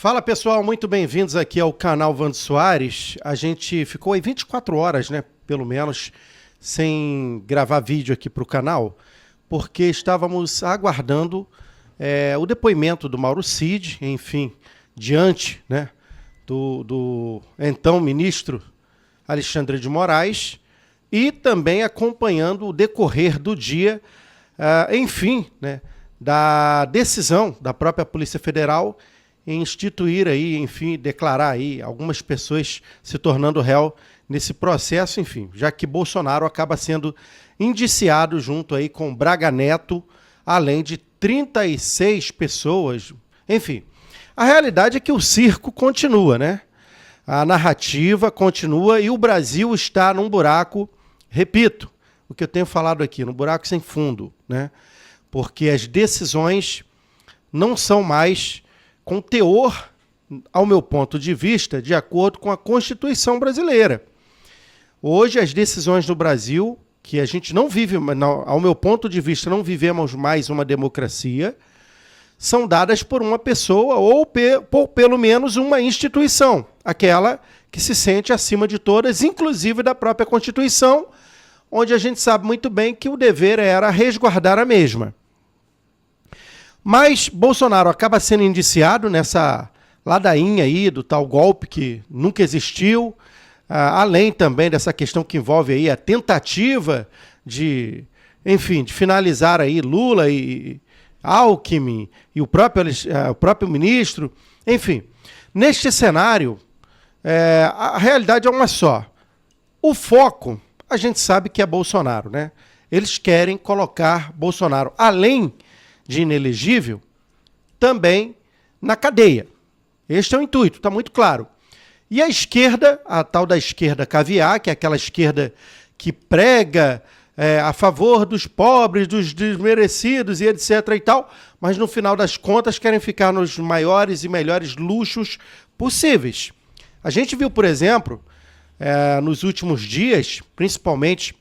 Fala pessoal, muito bem-vindos aqui ao canal Vando Soares. A gente ficou aí 24 horas, né, pelo menos, sem gravar vídeo aqui para o canal, porque estávamos aguardando o depoimento do Mauro Cid, enfim, diante, né, do então ministro Alexandre de Moraes, e também acompanhando o decorrer do dia, enfim, né, da decisão da própria Polícia Federal em instituir aí, enfim, declarar aí algumas pessoas se tornando réu nesse processo, enfim, já que Bolsonaro acaba sendo indiciado junto aí com Braga Neto, além de 36 pessoas, enfim. A realidade é que o circo continua, né? A narrativa continua e o Brasil está num buraco, repito, o que eu tenho falado aqui, num buraco sem fundo, né? Porque as decisões não são mais com teor, ao meu ponto de vista, de acordo com a Constituição brasileira. Hoje, as decisões no Brasil, que a gente não vive, ao meu ponto de vista, não vivemos mais uma democracia, são dadas por uma pessoa ou pelo menos uma instituição, aquela que se sente acima de todas, inclusive da própria Constituição, onde a gente sabe muito bem que o dever era resguardar a mesma. Mas Bolsonaro acaba sendo indiciado nessa ladainha aí do tal golpe que nunca existiu, além também dessa questão que envolve aí a tentativa de, enfim, de finalizar aí Lula e Alckmin e o próprio ministro. Enfim, neste cenário, a realidade é uma só. O foco, a gente sabe que é Bolsonaro, né? Eles querem colocar Bolsonaro, além de inelegível, também na cadeia. Este é o intuito, está muito claro. E a esquerda, a tal da esquerda caviar, que é aquela esquerda que prega a favor dos pobres, dos desmerecidos e etc. e tal, mas no final das contas querem ficar nos maiores e melhores luxos possíveis. A gente viu, por exemplo, nos últimos dias, principalmente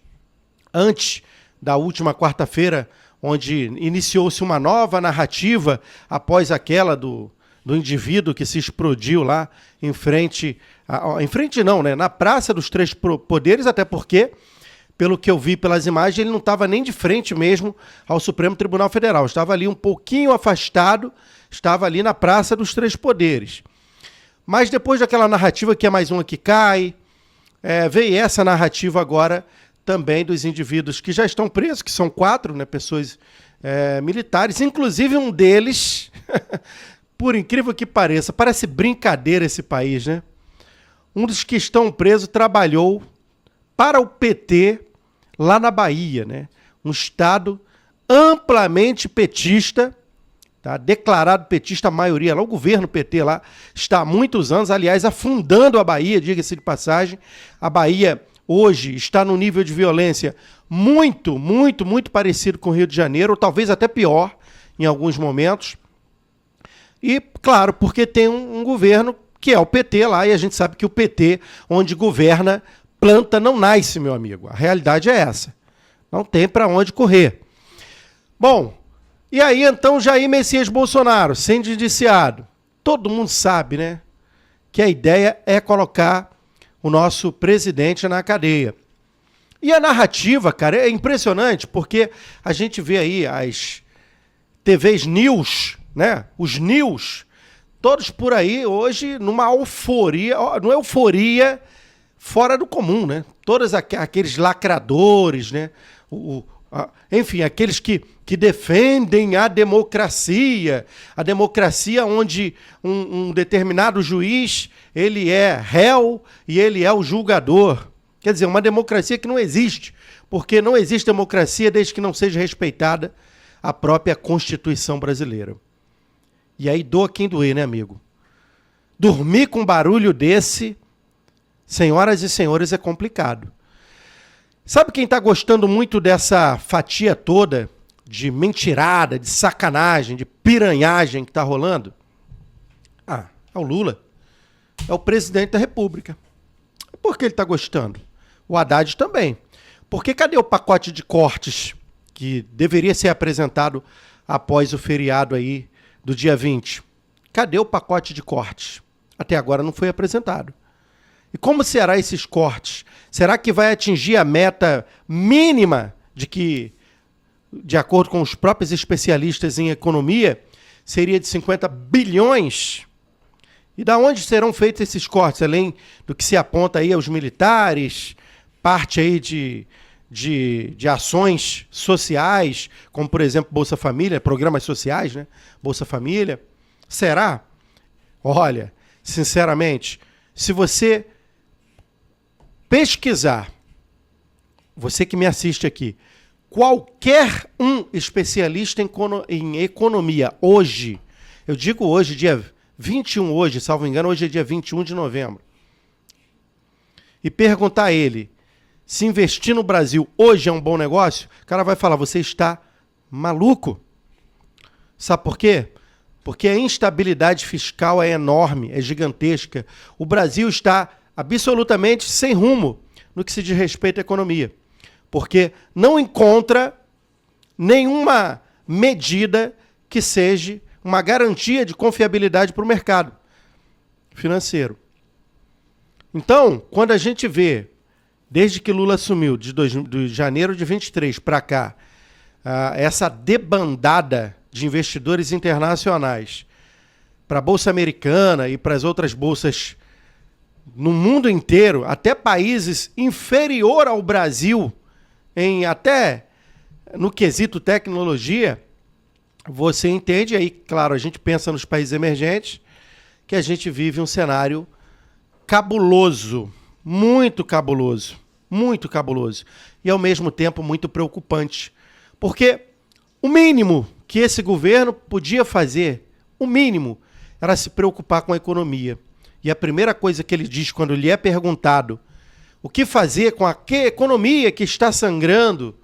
antes da última quarta-feira, onde iniciou-se uma nova narrativa após aquela do indivíduo que se explodiu lá em frente não, né? Na Praça dos Três Poderes, até porque, pelo que eu vi pelas imagens, ele não estava nem de frente mesmo ao Supremo Tribunal Federal, estava ali um pouquinho afastado, estava ali na Praça dos Três Poderes. Mas depois daquela narrativa que é mais uma que cai, veio essa narrativa agora também dos indivíduos que já estão presos, que são 4, né, pessoas militares, inclusive um deles, por incrível que pareça, parece brincadeira esse país, né? Um dos que estão presos trabalhou para o PT lá na Bahia, né? Um estado amplamente petista, tá? Declarado petista, a maioria lá, o governo PT lá está há muitos anos, aliás, afundando a Bahia, diga-se de passagem. A Bahia hoje está num nível de violência muito, muito, muito parecido com o Rio de Janeiro, ou talvez até pior em alguns momentos. E, claro, porque tem um governo que é o PT lá, e a gente sabe que o PT, onde governa, planta não nasce, meu amigo. A realidade é essa. Não tem para onde correr. Bom, e aí então Jair Messias Bolsonaro, sendo indiciado, todo mundo sabe, né, que a ideia é colocar o nosso presidente na cadeia. E a narrativa, cara, é impressionante, porque a gente vê aí as TVs news, né? Os news, todos por aí hoje numa euforia, não é euforia fora do comum, né? Todos aqueles lacradores, né? Enfim, aqueles que defendem a democracia onde um determinado juiz, ele é réu e ele é o julgador. Quer dizer, uma democracia que não existe, porque não existe democracia desde que não seja respeitada a própria Constituição brasileira. E aí doa quem doer, né, amigo? Dormir com um barulho desse, senhoras e senhores, é complicado. Sabe quem está gostando muito dessa fatia toda de mentirada, de sacanagem, de piranhagem que está rolando? É o Lula. É o presidente da República. Por que ele está gostando? O Haddad também. Porque cadê o pacote de cortes que deveria ser apresentado após o feriado aí do dia 20? Cadê o pacote de cortes? Até agora não foi apresentado. E como será esses cortes? Será que vai atingir a meta mínima de que, de acordo com os próprios especialistas em economia, seria de 50 bilhões? E da onde serão feitos esses cortes? Além do que se aponta aí aos militares, parte aí de ações sociais, como, por exemplo, Bolsa Família, programas sociais, né? Bolsa Família. Será? Olha, sinceramente, se você pesquisar, você que me assiste aqui, qualquer um especialista em economia hoje, eu digo hoje, dia 21 hoje, salvo engano, hoje é dia 21 de novembro, e perguntar a ele se investir no Brasil hoje é um bom negócio, o cara vai falar, você está maluco. Sabe por quê? Porque a instabilidade fiscal é enorme, é gigantesca. O Brasil está absolutamente sem rumo no que se diz respeito à economia, porque não encontra nenhuma medida que seja uma garantia de confiabilidade para o mercado financeiro. Então, quando a gente vê, desde que Lula assumiu, de janeiro de 23 para cá, essa debandada de investidores internacionais para a Bolsa Americana e para as outras bolsas no mundo inteiro, até países inferior ao Brasil, até no quesito tecnologia, você entende aí, claro, a gente pensa nos países emergentes, que a gente vive um cenário cabuloso, muito cabuloso, e ao mesmo tempo muito preocupante, porque o mínimo que esse governo podia fazer, o mínimo, era se preocupar com a economia. E a primeira coisa que ele diz quando lhe é perguntado o que fazer com a economia que está sangrando,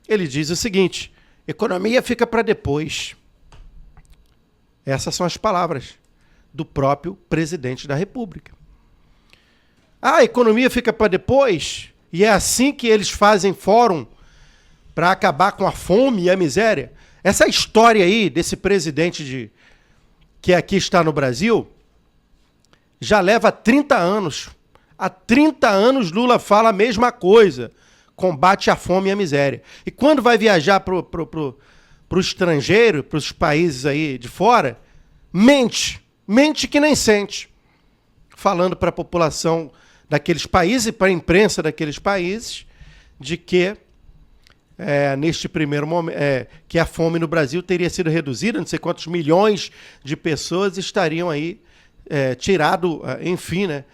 ele diz o seguinte: economia fica para depois. Essas são as palavras do próprio presidente da República. A economia fica para depois, e é assim que eles fazem fórum para acabar com a fome e a miséria. Essa história aí desse presidente que aqui está no Brasil já leva 30 anos. Há 30 anos Lula fala a mesma coisa. Combate a fome e a miséria. E quando vai viajar para o estrangeiro, para os países aí de fora, mente que nem sente. Falando para a população daqueles países e para a imprensa daqueles países de que neste primeiro momento, que a fome no Brasil teria sido reduzida, não sei quantos milhões de pessoas estariam aí tirado, enfim, né,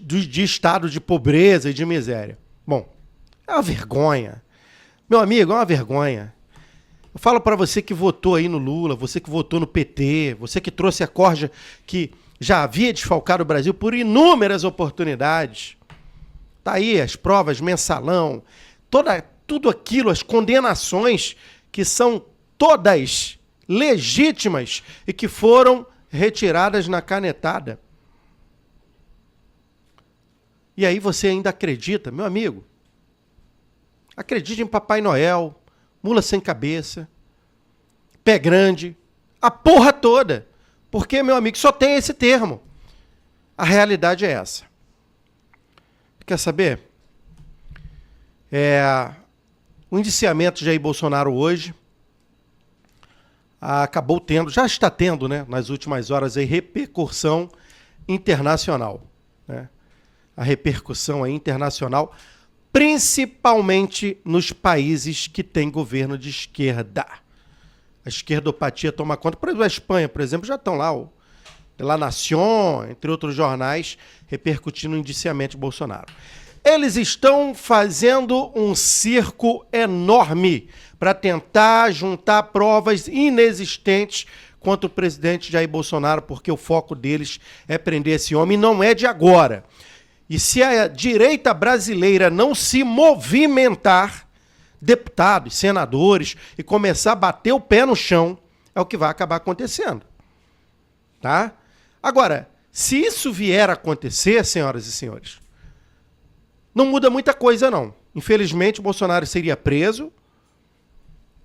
de estado de pobreza e de miséria. Bom, é uma vergonha. Meu amigo, é uma vergonha. Eu falo para você que votou aí no Lula, você que votou no PT, você que trouxe a corja que já havia desfalcado o Brasil por inúmeras oportunidades. Tá aí as provas, mensalão, tudo aquilo, as condenações que são todas legítimas e que foram retiradas na canetada. E aí você ainda acredita, meu amigo? Acredite em Papai Noel, mula sem cabeça, pé grande, a porra toda. Porque, meu amigo, só tem esse termo. A realidade é essa. Quer saber? O indiciamento de Jair Bolsonaro hoje acabou tendo, já está tendo, né, nas últimas horas, aí, repercussão internacional. Né? A repercussão aí internacional, principalmente nos países que têm governo de esquerda. A esquerdopatia toma conta. Por exemplo, a Espanha, por exemplo, já estão lá, La Nación, entre outros jornais, repercutindo o indiciamento de Bolsonaro. Eles estão fazendo um circo enorme para tentar juntar provas inexistentes contra o presidente Jair Bolsonaro, porque o foco deles é prender esse homem, não é de agora. E se a direita brasileira não se movimentar, deputados, senadores, e começar a bater o pé no chão, é o que vai acabar acontecendo. Tá? Agora, se isso vier a acontecer, senhoras e senhores, não muda muita coisa, não. Infelizmente, o Bolsonaro seria preso,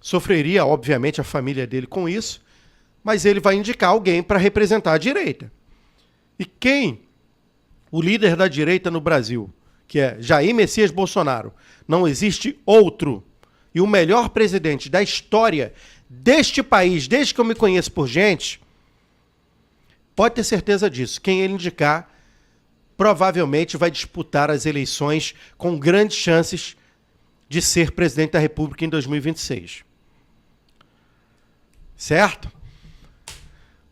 sofreria, obviamente, a família dele com isso, mas ele vai indicar alguém para representar a direita. E quem? O líder da direita no Brasil, que é Jair Messias Bolsonaro. Não existe outro. E o melhor presidente da história deste país, desde que eu me conheço por gente, pode ter certeza disso. Quem ele indicar, provavelmente vai disputar as eleições com grandes chances de ser presidente da República em 2026. Certo?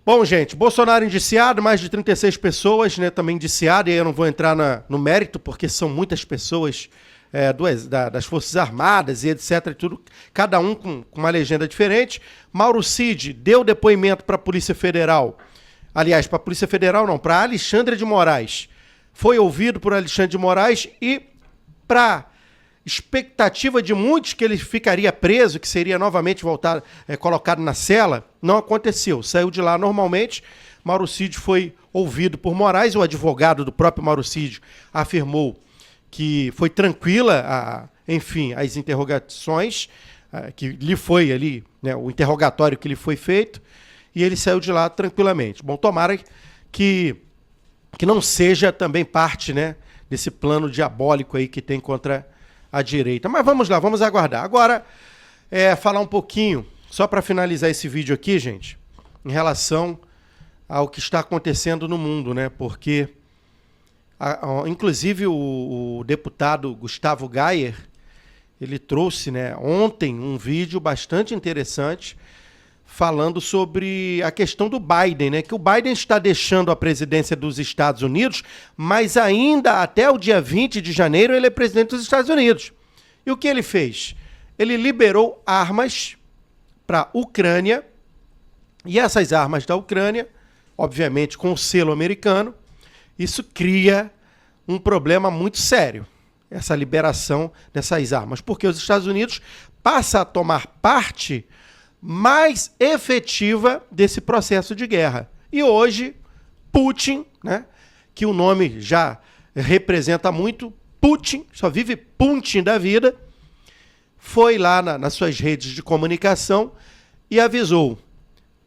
Bom, gente, Bolsonaro indiciado, mais de 36 pessoas, né, também indiciado, e aí eu não vou entrar no mérito, porque são muitas pessoas das Forças Armadas e etc, e tudo, cada um com uma legenda diferente. Mauro Cid deu depoimento para a Polícia Federal, aliás, para a Polícia Federal não, para Alexandre de Moraes. Foi ouvido por Alexandre de Moraes e, para expectativa de muitos que ele ficaria preso, que seria novamente voltado, colocado na cela, não aconteceu. Saiu de lá normalmente. Mauro Cid foi ouvido por Moraes. O advogado do próprio Mauro Cid afirmou que foi tranquila, enfim, as interrogações que lhe foi ali, né, o interrogatório que lhe foi feito, e ele saiu de lá tranquilamente. Bom, tomara que não seja também parte, né, desse plano diabólico aí que tem contra a direita. Mas vamos lá, vamos aguardar. Agora, falar um pouquinho, só para finalizar esse vídeo aqui, gente, em relação ao que está acontecendo no mundo, né? Porque, inclusive, o deputado Gustavo Gayer, ele trouxe, né, ontem um vídeo bastante interessante falando sobre a questão do Biden, né? Que o Biden está deixando a presidência dos Estados Unidos, mas ainda até o dia 20 de janeiro ele é presidente dos Estados Unidos. E o que ele fez? Ele liberou armas para a Ucrânia, e essas armas da Ucrânia, obviamente com o selo americano, isso cria um problema muito sério, essa liberação dessas armas, porque os Estados Unidos passam a tomar parte mais efetiva desse processo de guerra. E hoje, Putin, né, que o nome já representa muito, Putin, só vive Putin da vida, foi lá nas suas redes de comunicação e avisou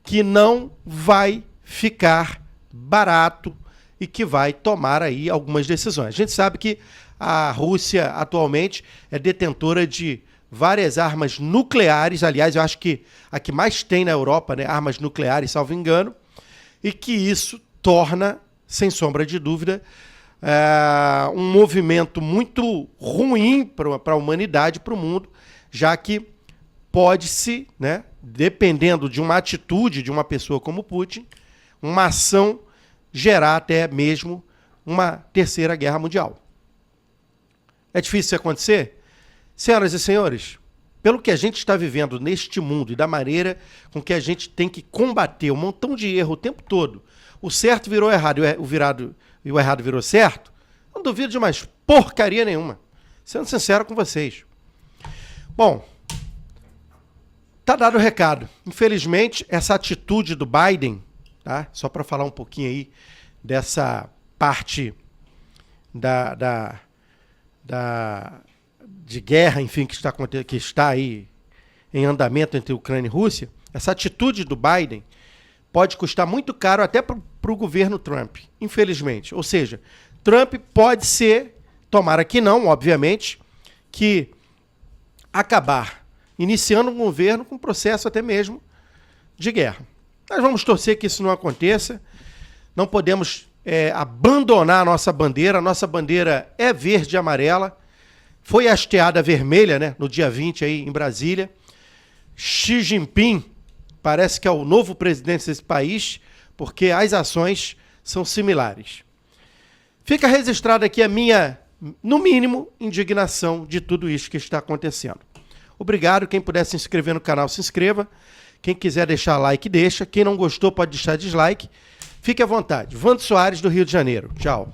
que não vai ficar barato e que vai tomar aí algumas decisões. A gente sabe que a Rússia atualmente é detentora de várias armas nucleares, aliás, eu acho que a que mais tem na Europa, né, armas nucleares, salvo engano, e que isso torna, sem sombra de dúvida, um movimento muito ruim para a humanidade, para o mundo, já que pode-se, né, dependendo de uma atitude de uma pessoa como Putin, uma ação gerar até mesmo uma terceira guerra mundial. É difícil isso acontecer? Senhoras e senhores, pelo que a gente está vivendo neste mundo e da maneira com que a gente tem que combater um montão de erro o tempo todo, o certo virou errado e o errado virou certo, não duvido de mais porcaria nenhuma, sendo sincero com vocês. Bom, tá dado o recado. Infelizmente, essa atitude do Biden, tá? Só para falar um pouquinho aí dessa parte de guerra, enfim, que está aí em andamento entre Ucrânia e Rússia, essa atitude do Biden pode custar muito caro até para o governo Trump, infelizmente. Ou seja, Trump pode ser, tomara que não, obviamente, que acabar iniciando um governo com processo até mesmo de guerra. Nós vamos torcer que isso não aconteça, não podemos abandonar a nossa bandeira é verde e amarela, foi hasteada vermelha, né, no dia 20 aí em Brasília. Xi Jinping parece que é o novo presidente desse país, porque as ações são similares. Fica registrada aqui a minha, no mínimo, indignação de tudo isso que está acontecendo. Obrigado. Quem puder se inscrever no canal, se inscreva. Quem quiser deixar like, deixa. Quem não gostou pode deixar dislike. Fique à vontade. Vando Soares, do Rio de Janeiro. Tchau.